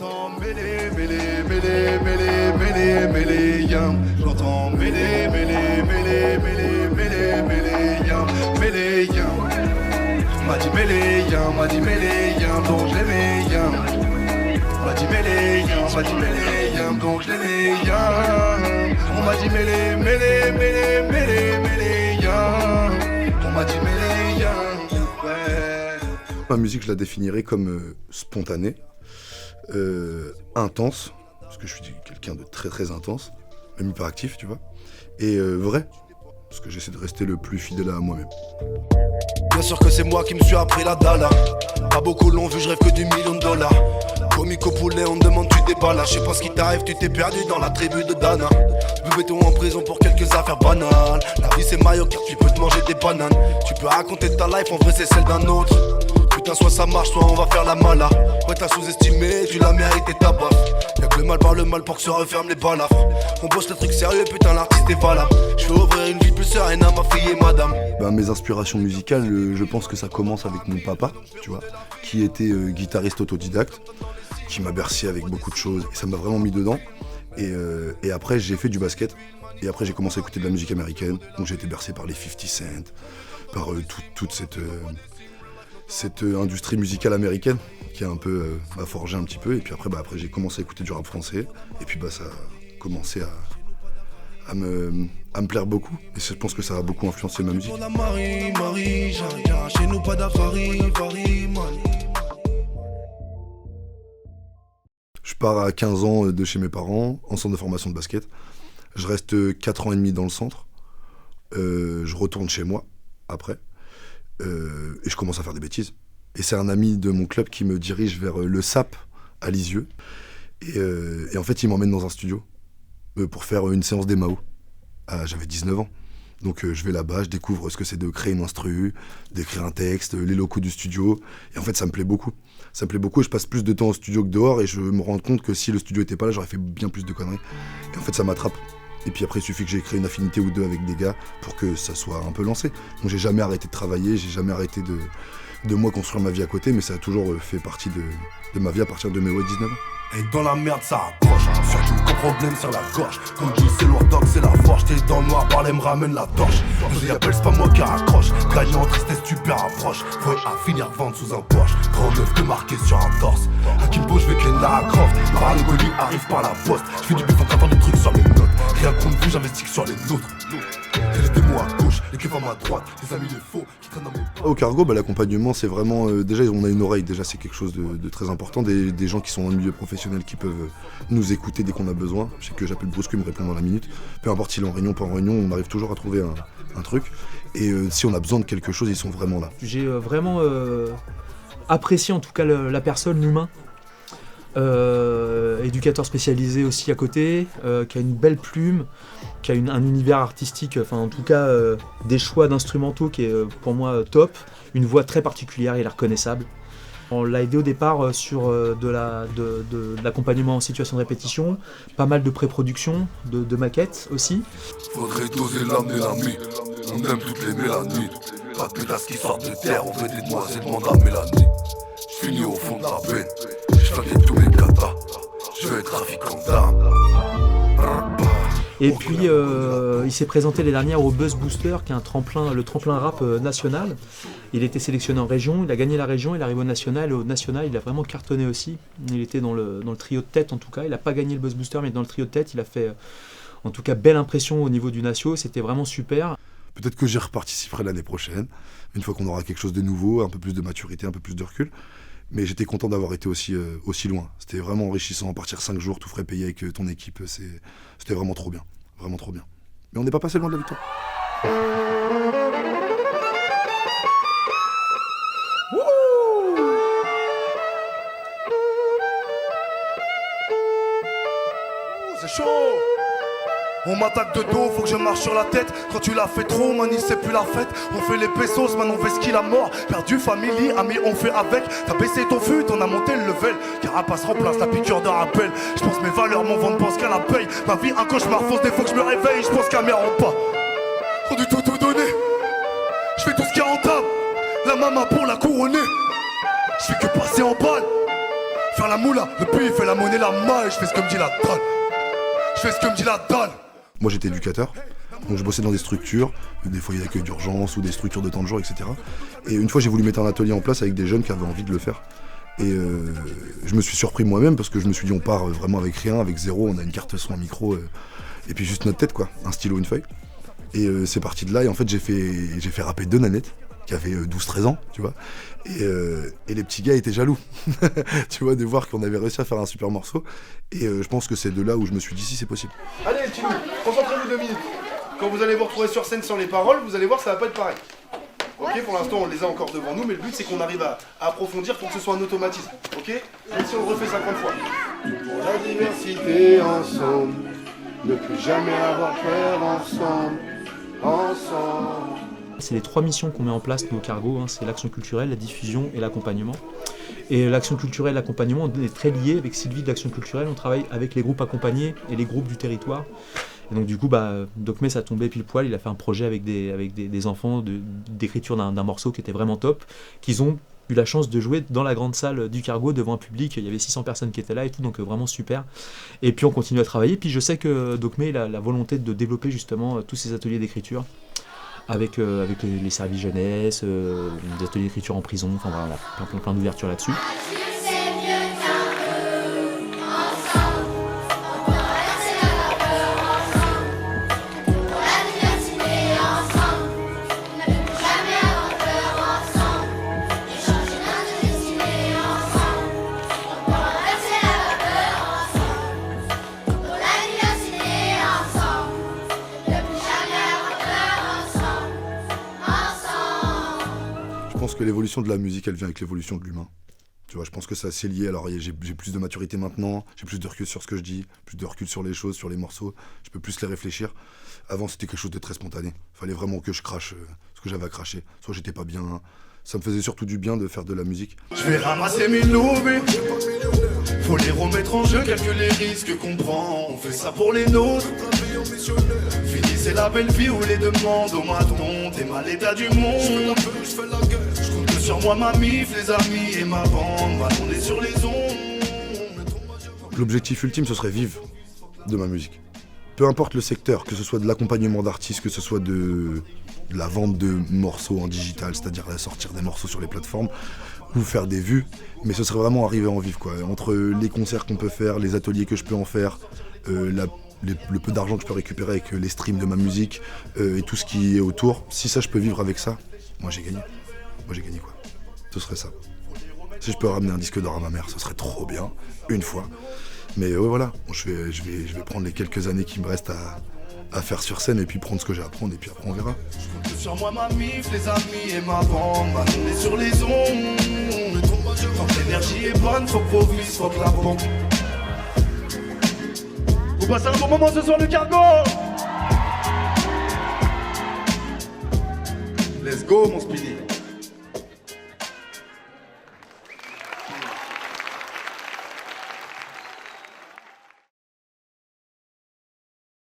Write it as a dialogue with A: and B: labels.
A: J'entends mêlé, mêlé, mêlé, mêlé, mêlé, mêlé, yam. J'entends mêlé, mêlé, mêlé, mêlé, mêlé, mêlé, yam, mêlé, yam. M'a dit mêlé, yam, m'a dit mêlé, yam, donc je l'aimais, yam. M'a dit mêlé, yam, m'a dit mêlé, yam, donc je l'aimais, yam. On m'a dit mêlé, mêlé, mêlé, mêlé, mêlé, yam. On m'a dit mêlé, yam, ouais.
B: Ma musique, je la définirais comme spontanée. Intense, parce que je suis quelqu'un de très très intense, même hyperactif, tu vois, et vrai, parce que j'essaie de rester le plus fidèle à moi-même.
A: Bien sûr que c'est moi qui me suis appris la dalle. Pas beaucoup l'ont vu, je rêve que du million de dollars. Comique au poulet, on me demande tu déballes. Je sais pas ce qui t'arrive, tu t'es perdu dans la tribu de Dana. Bébé-toi en prison pour quelques affaires banales. La vie c'est Mario Kart, tu peux te manger des bananes. Tu peux raconter ta life, en vrai c'est celle d'un autre. Putain, soit ça marche, soit on va faire la mala. Ouais, t'as sous-estimé, tu l'as mérité ta baffe. Y'a que le mal par le mal pour que se referment les balafres. On bosse le truc sérieux, putain, l'artiste est valable. Je vais ouvrir une vie plus sereine à ma fille et madame.
B: Mes inspirations musicales, je pense que ça commence avec mon papa, tu vois, qui était guitariste autodidacte, qui m'a bercé avec beaucoup de choses, et ça m'a vraiment mis dedans. Et après, j'ai fait du basket, et après, j'ai commencé à écouter de la musique américaine, donc j'ai été bercé par les 50 Cent, par toute cette industrie musicale américaine qui a un peu m'a forgé un petit peu, et puis après j'ai commencé à écouter du rap français, et puis ça a commencé à me plaire beaucoup, et je pense que ça a beaucoup influencé ma musique. Je pars à 15 ans de chez mes parents en centre de formation de basket, je reste 4 ans et demi dans le centre, je retourne chez moi après. Et je commence à faire des bêtises. Et c'est un ami de mon club qui me dirige vers le SAP à Lisieux. Et en fait, il m'emmène dans un studio pour faire une séance d'EMAO. J'avais 19 ans. Donc je vais là-bas, je découvre ce que c'est de créer une instru, d'écrire un texte, les locaux du studio. Et en fait, ça me plaît beaucoup. Ça me plaît beaucoup et je passe plus de temps au studio que dehors. Et je me rends compte que si le studio était pas là, j'aurais fait bien plus de conneries. Et en fait, ça m'attrape. Et puis après, il suffit que j'ai créé une affinité ou deux avec des gars pour que ça soit un peu lancé. Donc j'ai jamais arrêté de travailler, j'ai jamais arrêté de moi construire ma vie à côté, mais ça a toujours fait partie de ma vie à partir de mes 19 ans.
A: Et dans la merde ça accroche, surtout qu'au problème sur la gorge. Comme dit c'est lourd dog, c'est la forge. T'es dans le noir, Barley me ramène la torche. Nous y appelle, c'est pas moi qui raccroche. Gagnant en tristesse, tu perds approche. Faut à finir vendre sous un Porsche. Grand neuf te marqué sur un torse. Akimbo, je vais Ken Lara Croft. Paranoïe arrive par la poste. Je fais du bif en grattant des trucs sur les notes. Rien contre vous, j'investis sur les nôtres. Les démons à gauche, les keufs à ma droite, les amis les faux qui traînent dans mes pas.
B: Au Cargo, l'accompagnement, c'est vraiment... déjà, on a une oreille, déjà, c'est quelque chose de très important. Des gens qui sont dans le milieu professionnel qui peuvent nous écouter dès qu'on a besoin. Je sais que j'appelle Brusque, il me répond dans la minute. Peu importe s'il est en réunion, pas en réunion, on arrive toujours à trouver un truc. Et si on a besoin de quelque chose, ils sont vraiment là.
C: J'ai vraiment apprécié en tout cas la personne, l'humain. Éducateur spécialisé aussi à côté, qui a une belle plume, qui a un univers artistique, enfin en tout cas des choix d'instrumentaux qui est pour moi top, une voix très particulière, il est reconnaissable. On l'a aidé au départ sur de l'accompagnement en situation de répétition, pas mal de pré-production, de maquettes aussi.
A: Faudrait doser l'âme et l'ami, on aime toutes les mélanites. Pas de pétasses qui sortent de terre, on veut des demoiselles, demande à Mélanie. J'finis au fond de la peine, j'fais tous mes katas, je vais être trafiquant d'armes.
C: Et puis il s'est présenté l'année dernière au Buzz Booster, qui est le tremplin rap national. Il a été sélectionné en région, il a gagné la région, il arrive au national, et au national il a vraiment cartonné aussi. Il était dans le trio de tête en tout cas, il n'a pas gagné le Buzz Booster mais dans le trio de tête il a fait en tout cas belle impression au niveau du natio, c'était vraiment super.
B: Peut-être que j'y reparticiperai l'année prochaine, une fois qu'on aura quelque chose de nouveau, un peu plus de maturité, un peu plus de recul. Mais j'étais content d'avoir été aussi loin. C'était vraiment enrichissant, partir 5 jours, tout frais payé avec ton équipe, c'était vraiment trop bien. Vraiment trop bien. Mais on n'est pas passé loin de la victoire.
A: C'est chaud. On m'attaque de dos, faut que je marche sur la tête. Quand tu l'as fait trop, man, c'est plus la fête. On fait les pesos, man, on fait skill à mort. Perdu, famille, amis, on fait avec. T'as baissé ton fut, on a monté le level. Carapace remplace la piqûre de rappel. Je pense mes valeurs, mon ventre pense qu'à la paye. Ma vie, un cauchemar, fausse des fois que je me réveille. Je pense qu'à mes pas. Rendu tout donné. Je fais tout ce qui est rentable. La maman pour la couronner. Je fais que passer en balle. faire la moula, le pays fait la monnaie, la maille, je fais ce que me dit la dalle. Je fais ce que me dit la dalle.
B: Moi j'étais éducateur, donc je bossais dans des structures, des foyers d'accueil d'urgence ou des structures de temps de jour, etc. Et une fois j'ai voulu mettre un atelier en place avec des jeunes qui avaient envie de le faire. Et je me suis surpris moi-même parce que je me suis dit on part vraiment avec rien, avec zéro, on a une carte son, un micro, et puis juste notre tête quoi, un stylo, une feuille. Et c'est parti de là et en fait j'ai fait rapper 2 nanettes qui avaient 12-13 ans, tu vois. Et les petits gars étaient jaloux, tu vois, de voir qu'on avait réussi à faire un super morceau. Et je pense que c'est de là où je me suis dit si c'est possible.
A: Allez les petits loups, concentrez-vous 2 minutes. Quand vous allez vous retrouver sur scène sans les paroles, vous allez voir ça va pas être pareil. Ok, pour l'instant on les a encore devant nous, mais le but c'est qu'on arrive à approfondir pour que ce soit un automatisme. Ok, même si on le refait 50 fois.
D: Pour la diversité ensemble, ne plus jamais avoir peur ensemble, ensemble.
C: C'est les 3 missions qu'on met en place nous au Cargo, hein. C'est l'action culturelle, la diffusion et l'accompagnement. Et l'action culturelle, l'accompagnement, on est très lié avec Sylvie de l'action culturelle, on travaille avec les groupes accompagnés et les groupes du territoire. Et donc du coup, Docmé ça tombait pile poil, il a fait un projet avec des enfants d'écriture d'un morceau qui était vraiment top, qu'ils ont eu la chance de jouer dans la grande salle du Cargo devant un public, il y avait 600 personnes qui étaient là et tout, donc vraiment super. Et puis on continue à travailler, puis je sais que Docmé il a la volonté de développer justement tous ces ateliers d'écriture avec les services jeunesse, des ateliers d'écriture en prison, enfin voilà, plein d'ouverture là-dessus.
B: Je pense que l'évolution de la musique, elle vient avec l'évolution de l'humain. Tu vois, je pense que c'est assez lié. Alors, j'ai plus de maturité maintenant, j'ai plus de recul sur ce que je dis, plus de recul sur les choses, sur les morceaux. Je peux plus les réfléchir. Avant, c'était quelque chose de très spontané. Il fallait vraiment que je crache ce que j'avais à cracher. Soit j'étais pas bien. Ça me faisait surtout du bien de faire de la musique.
A: Je vais ramasser mes loups, faut les remettre en jeu, calculer les risques qu'on prend. On fait ça pour les nôtres. Fini, c'est la belle vie où les demandes au maton. T'es mal état du monde. Je compte sur moi, ma mif, les amis et ma bande. On est sur les ondes.
B: L'objectif ultime, ce serait vivre de ma musique. Peu importe le secteur, que ce soit de l'accompagnement d'artistes, que ce soit de la vente de morceaux en digital, c'est-à-dire sortir des morceaux sur les plateformes, ou faire des vues, mais ce serait vraiment arriver à en vivre, quoi. Entre les concerts qu'on peut faire, les ateliers que je peux en faire, le peu d'argent que je peux récupérer avec les streams de ma musique et tout ce qui est autour, si ça je peux vivre avec ça, moi j'ai gagné. Moi j'ai gagné quoi. Ce serait ça. Si je peux ramener un disque d'or à ma mère, ce serait trop bien, une fois. Mais ouais, voilà, je vais prendre les quelques années qui me restent à faire sur scène et puis prendre ce que j'ai à prendre et puis après on verra.
A: Je compte sur moi, ma mif, les amis et ma bande. On est sur les ondes. Tant que l'énergie est bonne, faut que Provis, faut que la bombe. Vous passez un bon moment ce soir, le Cargo. Let's go, mon Speedy.